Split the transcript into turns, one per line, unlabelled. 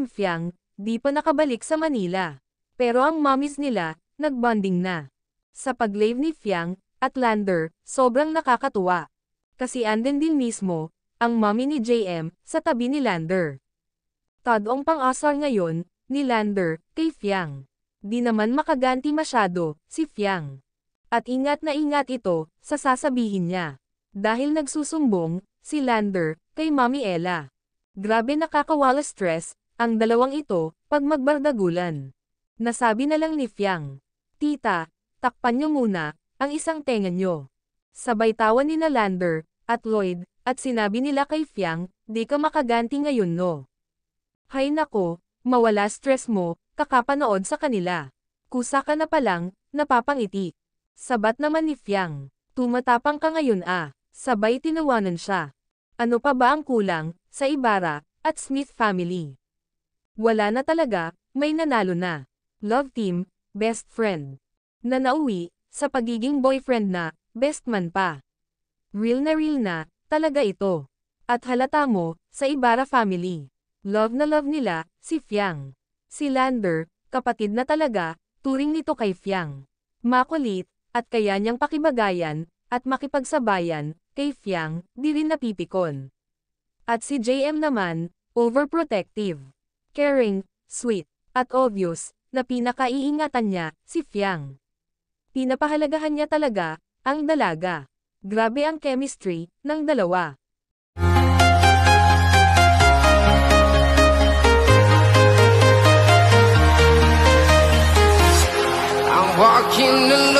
and Fiang, di pa nakabalik sa Manila. Pero ang mommies nila, nagbonding na. Sa pag-live ni Fiang at Lander, sobrang nakakatuwa. Kasi andin din mismo, ang mommy ni JM, sa tabi ni Lander. Tadong pang-asar ngayon, ni Lander, kay Fiang. Di naman makaganti masyado, si Fiang. At ingat na ingat ito, sa sasabihin niya. Dahil nagsusumbong, si Lander, kay Mami Ella. Grabe nakakawala stress, ang dalawang ito, pag magbardagulan. Nasabi na lang ni Fiang, "Tita, takpan niyo muna, ang isang tenga niyo." Sabay tawa ni na Lander, at Lloyd, at sinabi nila kay Fiang, "Di ka makaganti ngayon no." Hay nako, mawala stress mo, kakapanood sa kanila. Kusa ka na palang, napapangiti. Sabat naman ni Fiang, "Tumatapang ka ngayon ah." Sabay tinawanan siya. Ano pa ba ang kulang, sa Ibarra, at Smith family? Wala na talaga, may nanalo na. Love team, best friend. Na nauwi, sa pagiging boyfriend na, best man pa. Real na, talaga ito. At halata mo, sa Ibarra family. Love na love nila, si Fiang. Si Lander, kapatid na talaga, turing nito kay Fiang. Makulit, at kaya niyang pakibagayan, at makipagsabayan, kay Fiang, di rin napipikon. At si JM naman, overprotective. Caring, sweet, at obvious, na pinakaiingatan niya, si Fiang. Pinapahalagahan niya talaga, ang dalaga. Grabe ang chemistry, ng dalawa.
I'm walking alone.